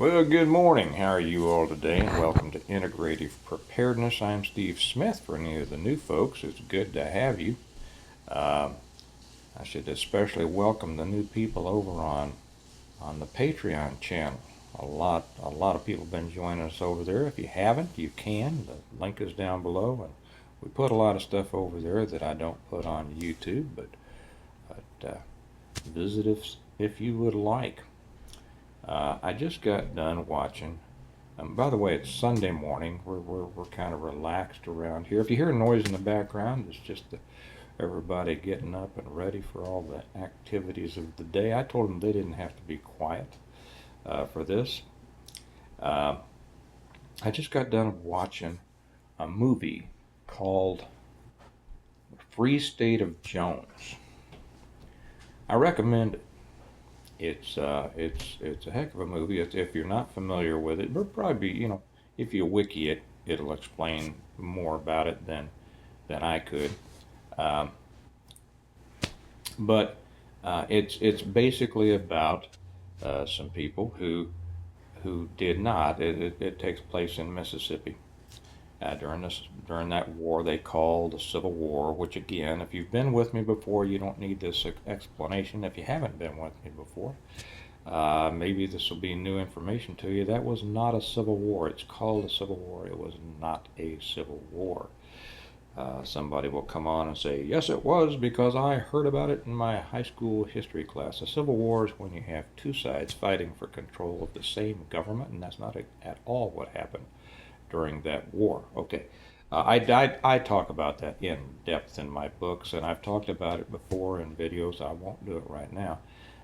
Well, good morning. How are you all today? And welcome to Integrative Preparedness. I'm Steve Smith. For any of the new folks, it's good to have you. Uh, I should especially welcome the new people over on the Patreon channel. A lot of people have been joining us over there. If you haven't, you can. The link is down below, and we put a lot of stuff over there that I don't put on YouTube, but visit us if you would like. I just got done watching. By the way, it's Sunday morning. We're kind of relaxed around here. If you hear noise in the background, it's just everybody getting up and ready for all the activities of the day. I told them they didn't have to be quiet for this. Uh, I just got done watching a movie called Free State of Jones. I recommend it. It's a heck of a movie. If you're not familiar with it, it'll probably be, if you wiki it, it'll explain more about it than I could. Um, but it's basically about some people who did not. It takes place in Mississippi during that war they called the Civil War. Which again, if you've been with me before, you don't need this explanation. If you haven't been with me before, maybe this will be new information to you. That was not a civil war. It's called a civil war. It was not a civil war. Somebody will come on and say, yes, it was because I heard about it in my high school history class. A civil war is when you have two sides fighting for control of the same government, and that's not at all what happened during that war. Okay. I talk about that in depth in my books, and I've talked about it before in videos. I won't do it right now.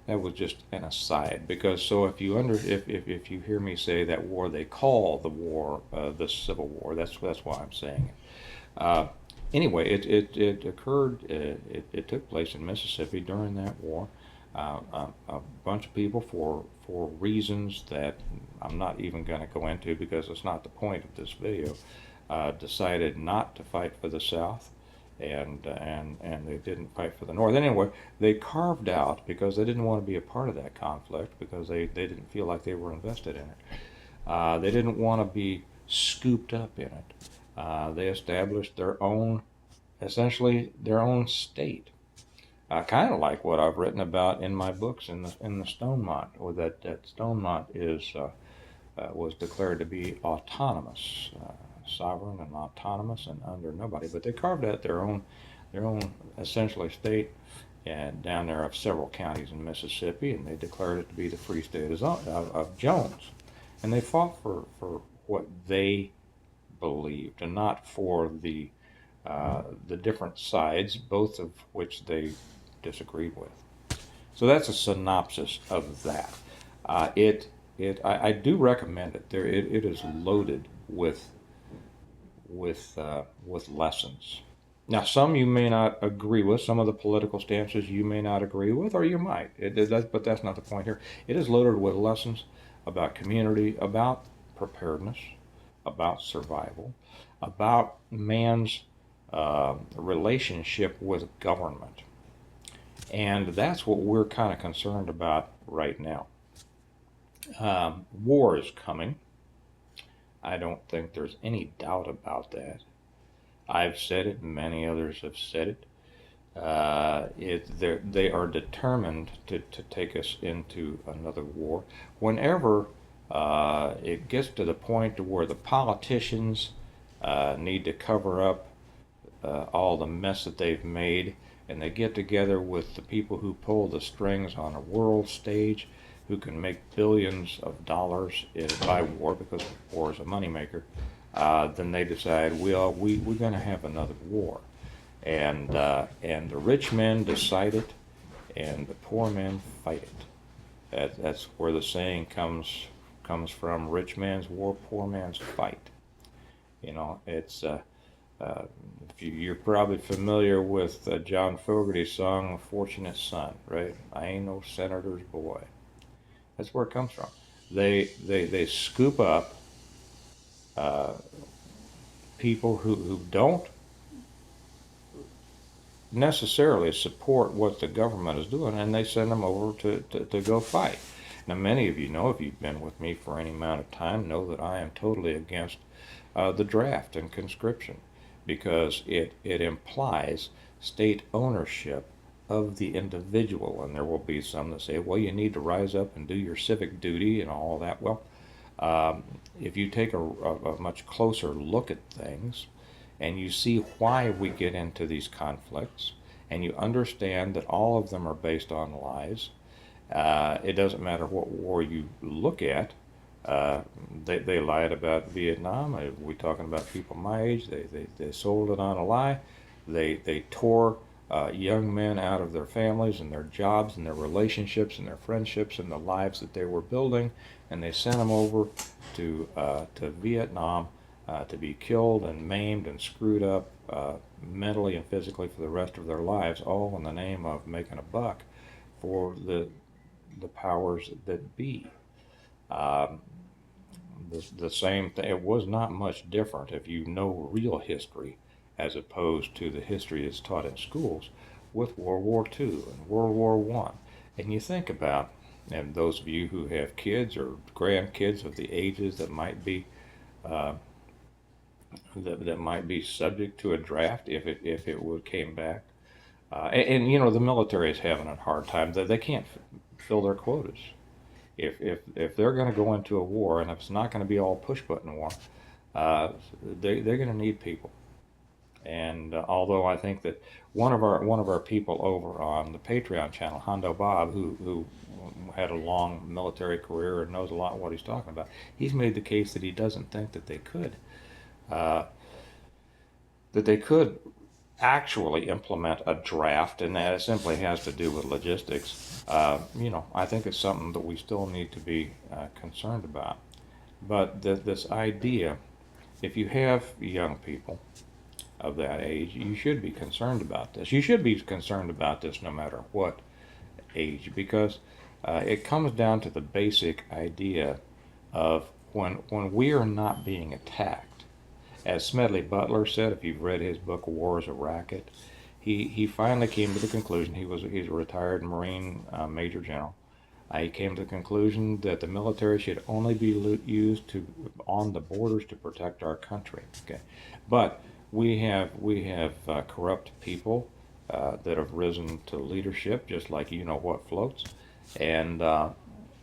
That was just an aside, because so if you hear me say that war they call the war the Civil War, that's why I'm saying it. Anyway, it occurred. It took place in Mississippi during that war. A bunch of people, for reasons that I'm not even going to go into because it's not the point of this video, decided not to fight for the South, and they didn't fight for the North. Anyway, they carved out because they didn't want to be a part of that conflict, because they didn't feel like they were invested in it. They didn't want to be scooped up in it. They established essentially their own state. Kind of like what I've written about in my books in the Stonemont, or that Stonemont was declared to be autonomous, sovereign and autonomous and under nobody. But they carved out their own essentially state, and down there of several counties in Mississippi, and they declared it to be the Free State of Jones. And they fought for what they believed, and not for the different sides, both of which they disagreed with. So that's a synopsis of that. I do recommend it. It is loaded with lessons. Now, some you may not agree with. Some of the political stances you may not agree with, or you might. But that's not the point here. It is loaded with lessons about community, about preparedness, about survival, about man's relationship with government. And that's what we're kind of concerned about right now. War is coming. I don't think there's any doubt about that. I've said it, and many others have said it. They are determined to take us into another war. Whenever it gets to the point to where the politicians need to cover up all the mess that they've made, and they get together with the people who pull the strings on a world stage, who can make billions of dollars by war, because war is a moneymaker, then they decide, we're going to have another war. And the rich men decide it, and the poor men fight it. That's where the saying comes from: rich man's war, poor man's fight. It's you're probably familiar with John Fogerty's song "Fortunate Son," right? I ain't no senator's boy. That's where it comes from. They scoop up people who don't necessarily support what the government is doing, and they send them over to go fight. Now, many of you know, if you've been with me for any amount of time, know that I am totally against the draft and conscription, because it implies state ownership of the individual. And there will be some that say, well, you need to rise up and do your civic duty and all that. Well, if you take a much closer look at things and you see why we get into these conflicts, and you understand that all of them are based on lies, it doesn't matter what war you look at. They lied about Vietnam. We're talking about people my age. They sold it on a lie. They tore young men out of their families and their jobs and their relationships and their friendships and the lives that they were building, and they sent them over to Vietnam to be killed and maimed and screwed up mentally and physically for the rest of their lives, all in the name of making a buck for the powers that be. Um, the same thing. It was not much different if you know real history, as opposed to the history that's taught in schools, with World War II and World War One. And you think about, and those of you who have kids or grandkids of the ages that might be uh, that might be subject to a draft if it would came back. And you know, the military is having a hard time. They can't fill their quotas. If they're going to go into a war, and if it's not going to be all push button war, they're going to need people. And although I think that one of our people over on the Patreon channel, Hondo Bob, who had a long military career and knows a lot what he's talking about, he's made the case that he doesn't think uh, that they could actually implement a draft, and that it simply has to do with logistics. You know, I think it's something that we still need to be concerned about. But this idea, if you have young people of that age, you should be concerned about this. You should be concerned about this no matter what age, because it comes down to the basic idea of when we are not being attacked. As Smedley Butler said, if you've read his book War is a Racket, he finally came to the conclusion. He's a retired Marine Major General. He came to the conclusion that the military should only be used on the borders to protect our country. Okay, but we have corrupt people that have risen to leadership, just like you know what floats, and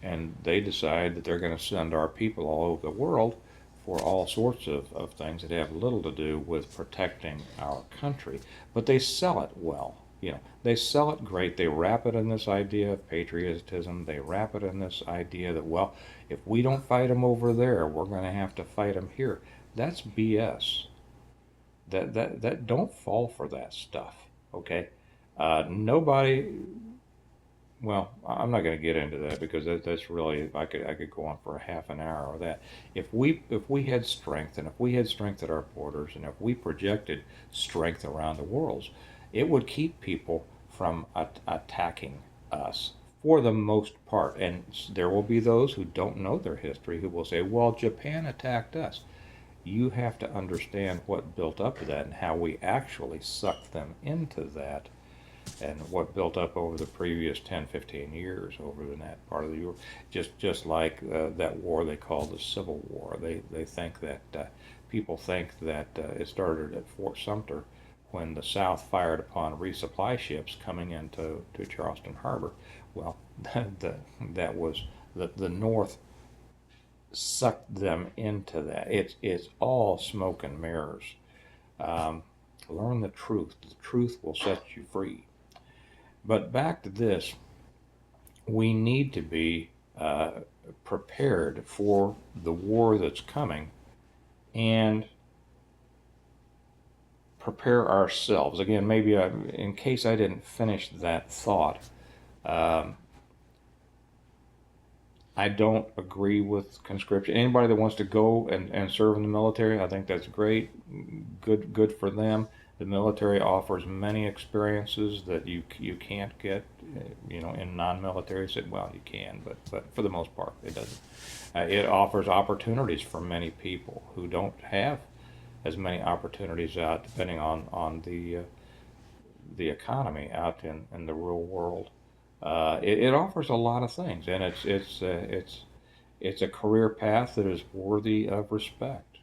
and they decide that they're going to send our people all over the world for all sorts of things that have little to do with protecting our country. But they sell it well. You know, they sell it great. They wrap it in this idea of patriotism. They wrap it in this idea that, well, if we don't fight them over there, we're going to have to fight them here. That's BS. That don't fall for that stuff. Okay, nobody. Well, I'm not going to get into that because that's really I could go on for a half an hour with that. If we had strength, and if we had strength at our borders, and if we projected strength around the world, it would keep people from attacking us for the most part. And there will be those who don't know their history who will say, "Well, Japan attacked us." You have to understand what built up to that and how we actually sucked them into that, and what built up over the previous 10, 15 years over in that part of the world. Just like that war they call the Civil War. They think that people think that it started at Fort Sumter when the South fired upon resupply ships coming into Charleston Harbor. Well, that was the North sucked them into that. It's all smoke and mirrors. Um, Learn the truth. The truth will set you free. But back to this, we need to be prepared for the war that's coming and prepare ourselves. Again, maybe in case I didn't finish that thought, um, I don't agree with conscription. Anybody that wants to go and serve in the military, I think that's great. Good for them. The military offers many experiences that you can't get, you know, in non-military. Well, you can, but for the most part, it doesn't. It offers opportunities for many people who don't have as many opportunities out, depending on the economy out in the real world. It offers a lot of things, and it's a career path that is worthy of respect.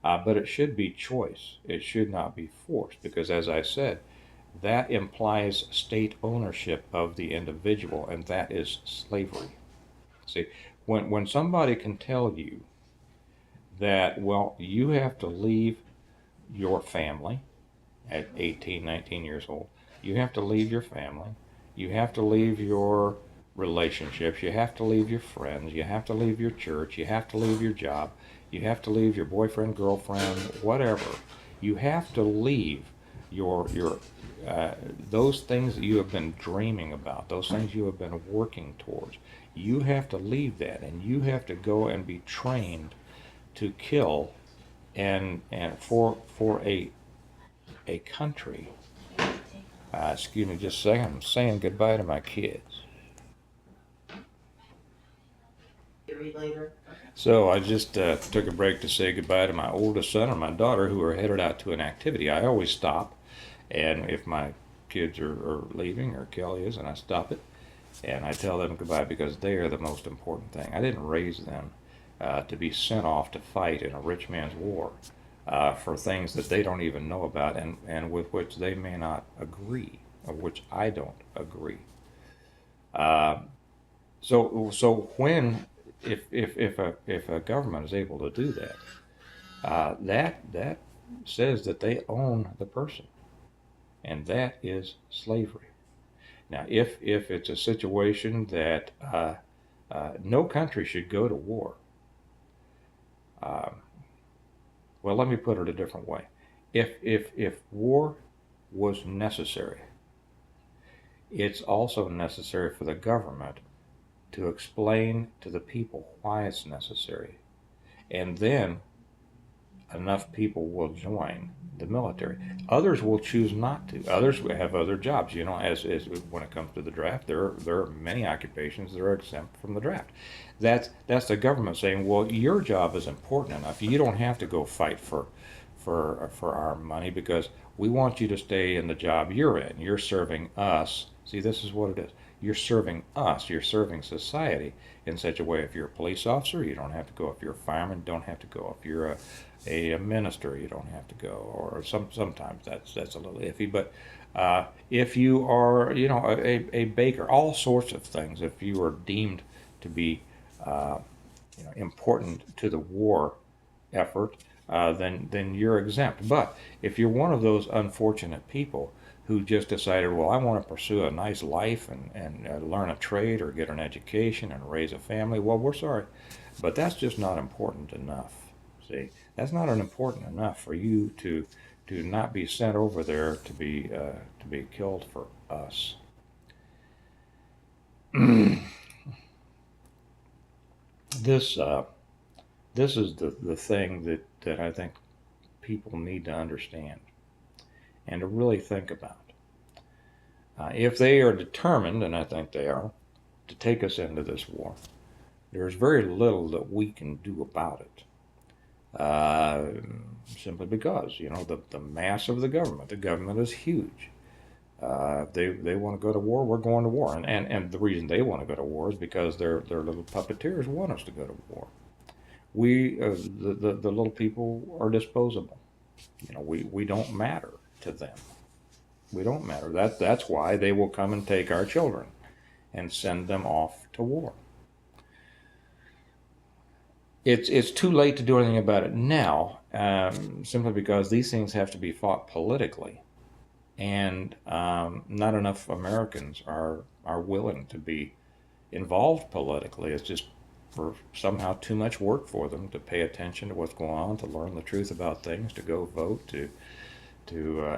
But it should be choice. It should not be forced, because, as I said, that implies state ownership of the individual, and that is slavery. See, when somebody can tell you that, well, you have to leave your family at 18, 19 years old, you have to leave your family, you have to leave your relationships, you have to leave your friends, you have to leave your church, you have to leave your job, you have to leave your boyfriend, girlfriend, whatever. You have to leave your those things that you have been dreaming about, those things you have been working towards. You have to leave that, and you have to go and be trained to kill and for a country. Excuse me just a second. I'm saying goodbye to my kids. So I just took a break to say goodbye to my oldest son and my daughter, who are headed out to an activity. I always stop, and if my kids are leaving, or Kelly is, and I stop it, and I tell them goodbye, because they are the most important thing. I didn't raise them to be sent off to fight in a rich man's war for things that they don't even know about, and with which they may not agree, or which I don't agree. Uh, so when if a government is able to do that, that says that they own the person, and that is slavery. Now, if it's a situation that no country should go to war, uh, well, let me put it a different way. If war was necessary, it's also necessary for the government to explain to the people why it's necessary, and then enough people will join the military. Others will choose not to. Others have other jobs. You know, as when it comes to the draft, there are many occupations that are exempt from the draft. That's the government saying, well, your job is important enough. You don't have to go fight for our money, because we want you to stay in the job you're in. You're serving us. See, this is what it is. You're serving us. You're serving society in such a way. If you're a police officer, you don't have to go. If you're a fireman, you don't have to go. If you're a minister, you don't have to go. Or sometimes that's a little iffy. But if you are, you know, a baker, all sorts of things. If you are deemed to be, important to the war effort, then you're exempt. But if you're one of those unfortunate people who just decided, well, I want to pursue a nice life and learn a trade or get an education and raise a family, well, we're sorry, but that's just not important enough. See, that's not important enough for you to not be sent over there to be killed for us. this this is the thing that I think people need to understand and to really think about. If they are determined, and I think they are, to take us into this war, there's very little that we can do about it. Simply because, the mass of the government is huge. They want to go to war, we're going to war. And the reason they want to go to war is because their little puppeteers want us to go to war. We, the little people, are disposable. We don't matter to them. We don't matter. That's why they will come and take our children and send them off to war. It's too late to do anything about it now, simply because these things have to be fought politically, and not enough Americans are willing to be involved politically. It's just for somehow too much work for them to pay attention to what's going on, to learn the truth about things, to go vote, to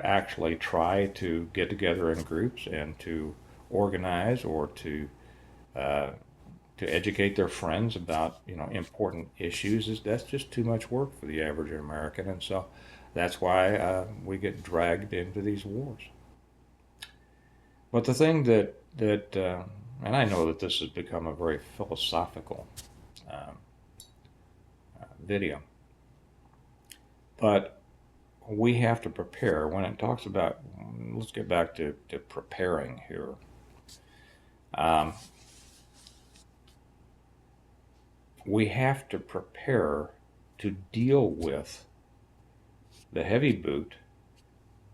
actually try to get together in groups and to organize, or to educate their friends about important issues. That's just too much work for the average American, and so that's why we get dragged into these wars. But the thing that and I know that this has become a very philosophical um, video, but we have to prepare. When it talks about, let's get back to preparing here. Um, we have to prepare to deal with the heavy boot,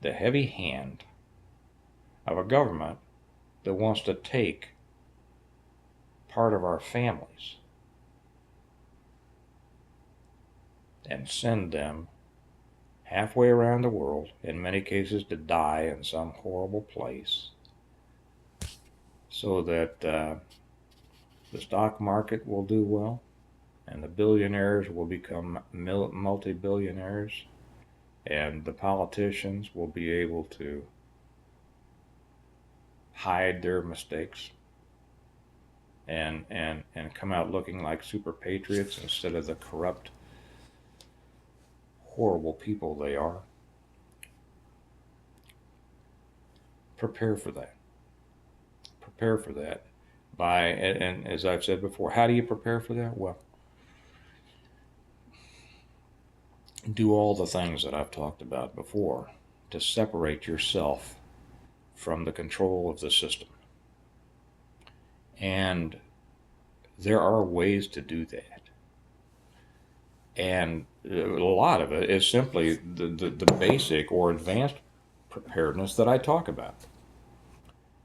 the heavy hand of a government that wants to take part of our families and send them halfway around the world, in many cases to die in some horrible place, so that the stock market will do well and the billionaires will become multi-billionaires and the politicians will be able to hide their mistakes and come out looking like super patriots instead of the corrupt, horrible people they are. Prepare for that. Prepare for that. And as I've said before, how do you prepare for that? Well, do all the things that I've talked about before to separate yourself from the control of the system. And there are ways to do that. And a lot of it is simply the basic or advanced preparedness that I talk about.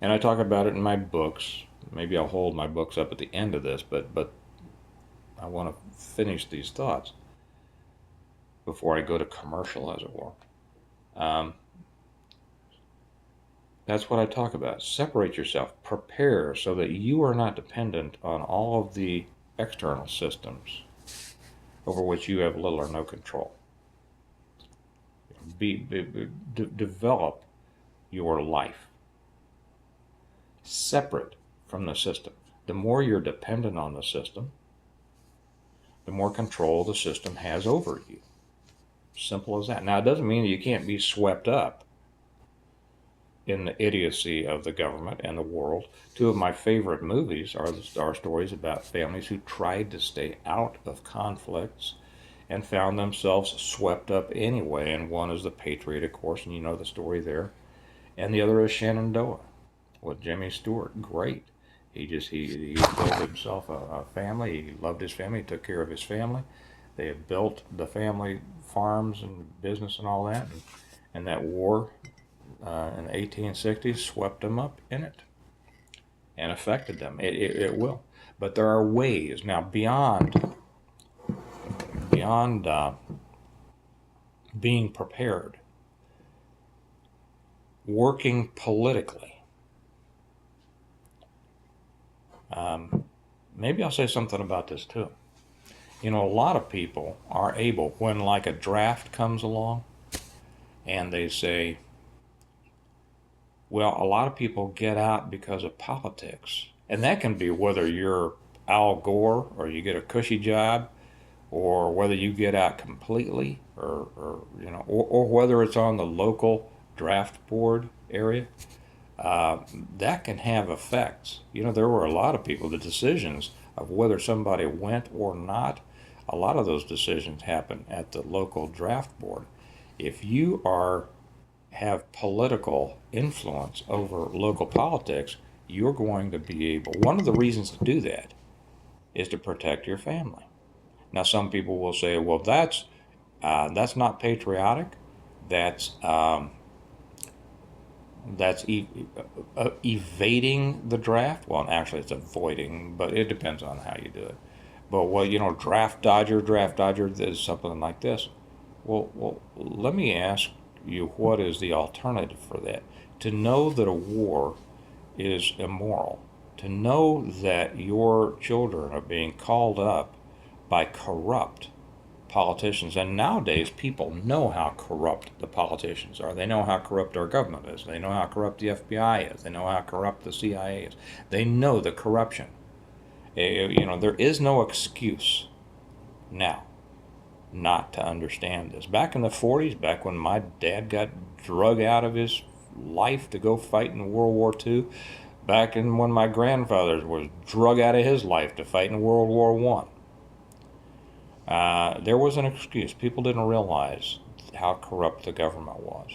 And I talk about it in my books. Maybe I'll hold my books up at the end of this, but I want to finish these thoughts before I go to commercial, as it were. That's what I talk about. Separate yourself. Prepare so that you are not dependent on all of the external systems over which you have little or no control. Develop your life separate from the system. The more you're dependent on the system, the more control the system has over you. Simple as that. Now, it doesn't mean that you can't be swept up in the idiocy of the government and the world. Two of my favorite movies are stories about families who tried to stay out of conflicts and found themselves swept up anyway. And one is The Patriot, of course, and you know the story there. And the other is Shenandoah with Jimmy Stewart. Great. He built himself a family. He loved his family. He took care of his family. They had built the family farms and business and all that. And that war in the 1860s swept them up in it and affected them. It will. But there are ways now beyond being prepared, working politically. Maybe I'll say something about this too. You know, a lot of people are able, when like a draft comes along and they say, well, a lot of people get out because of politics. And that can be whether you're Al Gore or you get a cushy job, or whether you get out completely, or whether it's on the local draft board area. That can have effects. You know, there were a lot of people, the decisions of whether somebody went or not, a lot of those decisions happen at the local draft board. If you have political influence over local politics, you're going to be able, one of the reasons to do that is to protect your family. Now, some people will say, well, that's not patriotic. That's evading the draft. Well, actually, it's avoiding, but it depends on how you do it. But, well, you know, draft dodger, is something like this. Well, let me ask you, what is the alternative for that? To know that a war is immoral, to know that your children are being called up by corrupt politicians. And nowadays, people know how corrupt the politicians are. They know how corrupt our government is. They know how corrupt the FBI is. They know how corrupt the CIA is. They know the corruption. You know, there is no excuse now not to understand this. Back in the 40s, back when my dad got drug out of his life to go fight in World War II, back in when my grandfather was drug out of his life to fight in World War I, there was an excuse. People didn't realize how corrupt the government was.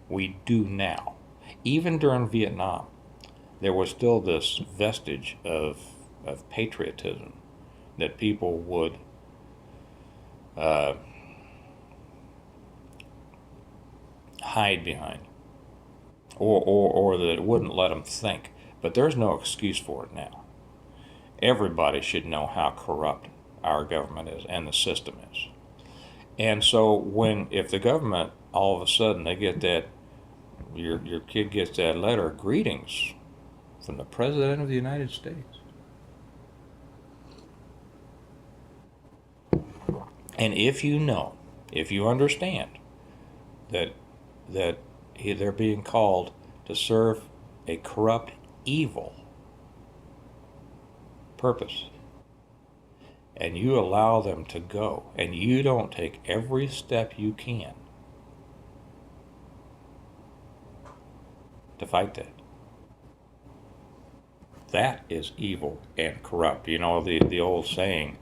We do now. Even during Vietnam, there was still this vestige of patriotism that people would uh, hide behind, or that it wouldn't let them think. But there's no excuse for it now. Everybody should know how corrupt our government is and the system is. And so if the government all of a sudden they get that, your kid gets that letter, greetings from the President of the United States. And if you know, if you understand that that they're being called to serve a corrupt, evil purpose, and you allow them to go, and you don't take every step you can to fight that, that is evil and corrupt. You know, the old saying,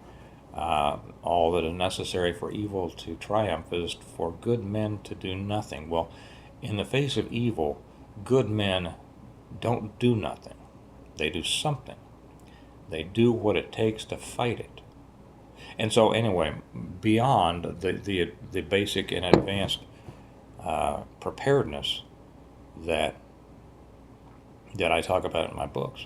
all that is necessary for evil to triumph is for good men to do nothing. Well, in the face of evil, good men don't do nothing. They do something. They do what it takes to fight it. And so, anyway, beyond the basic and advanced preparedness that I talk about in my books,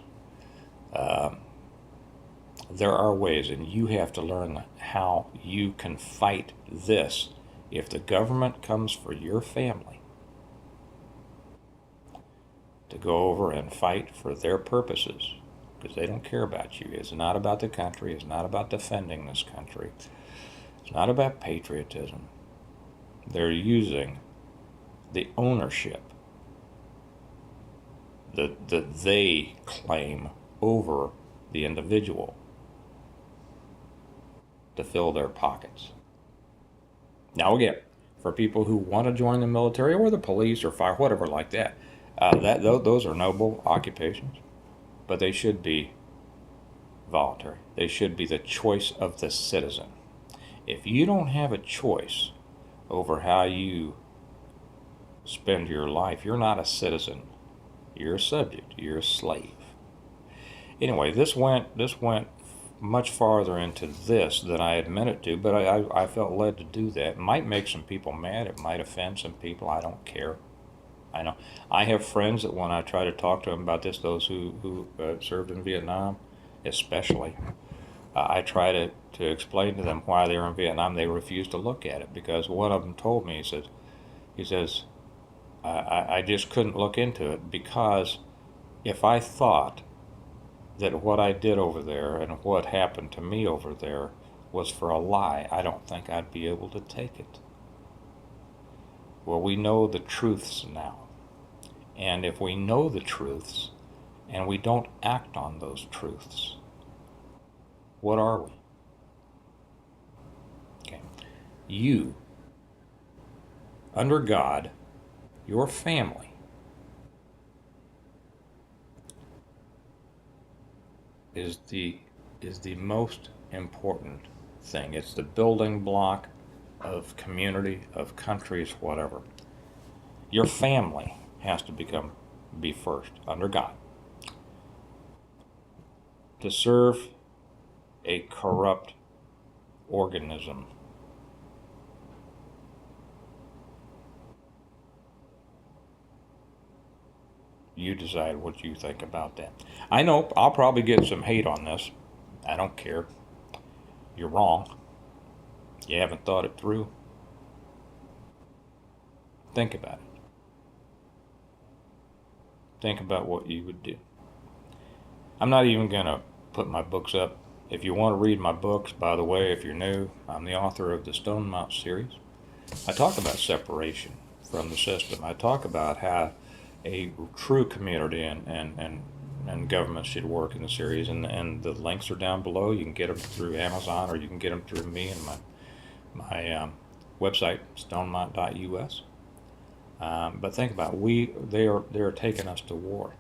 there are ways, and you have to learn how you can fight this. If the government comes for your family to go over and fight for their purposes, because they don't care about you. It's not about the country. It's not about defending this country. It's not about patriotism. They're using the ownership that they claim over the individual to fill their pockets. Now again, for people who want to join the military or the police or fire, whatever like that, those are noble occupations, but they should be voluntary. They should be the choice of the citizen. If you don't have a choice over how you spend your life, you're not a citizen. You're a subject. You're a slave. Anyway, this went much farther into this than I had meant it to, but I felt led to do that. It might make some people mad. It might offend some people. I don't care. I know. I have friends that when I try to talk to them about this, those who served in Vietnam, especially, I try to explain to them why they were in Vietnam. They refuse to look at it because one of them told me, he says, I just couldn't look into it because if I thought that what I did over there and what happened to me over there was for a lie, I don't think I'd be able to take it. Well, we know the truths now. And if we know the truths and we don't act on those truths, what are we? Okay. You, under God, your family, is the most important thing. It's the building block of community, of countries, whatever. Your family has to be first under God. To serve a corrupt organism, you decide what you think about that. I know I'll probably get some hate on this. I don't care. You're wrong. You haven't thought it through. Think about it. Think about what you would do. I'm not even going to put my books up. If you want to read my books, by the way, if you're new, I'm the author of the Stone Mount series. I talk about separation from the system. I talk about how a true community and government should work in the series, and the links are down below. You can get them through Amazon or you can get them through me and my website, stonemount.us. But think about it. They're taking us to war,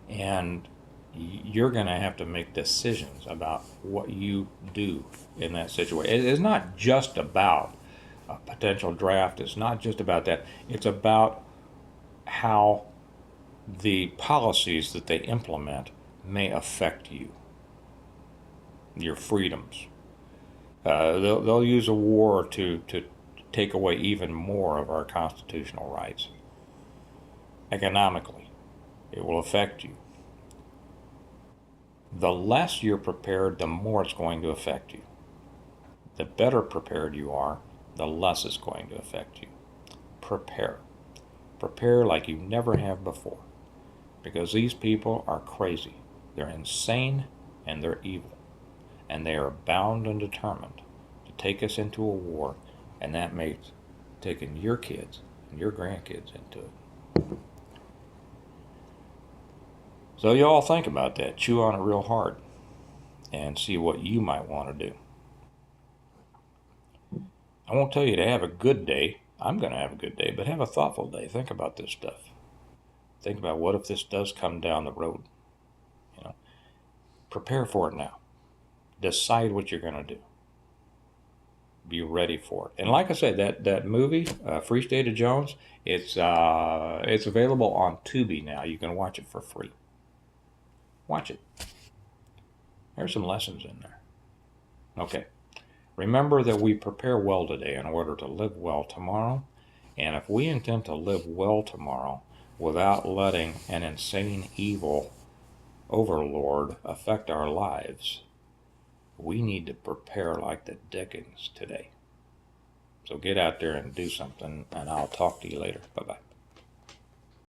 and you're going to have to make decisions about what you do in that situation. It's not just about a potential draft. It's not just about that. It's about how the policies that they implement may affect you, your freedoms. They'll use a war to take away even more of our constitutional rights. Economically, it will affect you. The less you're prepared, the more it's going to affect you. The better prepared you are, the less it's going to affect you. Prepare. Prepare like you never have before. Because these people are crazy. They're insane and they're evil. And they are bound and determined to take us into a war, and that makes taking your kids and your grandkids into it. So you all think about that. Chew on it real hard and see what you might want to do. I won't tell you to have a good day. I'm going to have a good day, but have a thoughtful day. Think about this stuff. Think about what if this does come down the road. Prepare for it now. Decide what you're going to do. Be ready for it. And like I said, that movie, Free State of Jones, it's available on Tubi now. You can watch it for free. Watch it. There's some lessons in there. Okay. Remember that we prepare well today in order to live well tomorrow. And if we intend to live well tomorrow without letting an insane evil overlord affect our lives, we need to prepare like the Dickens today. So get out there and do something, and I'll talk to you later. Bye-bye.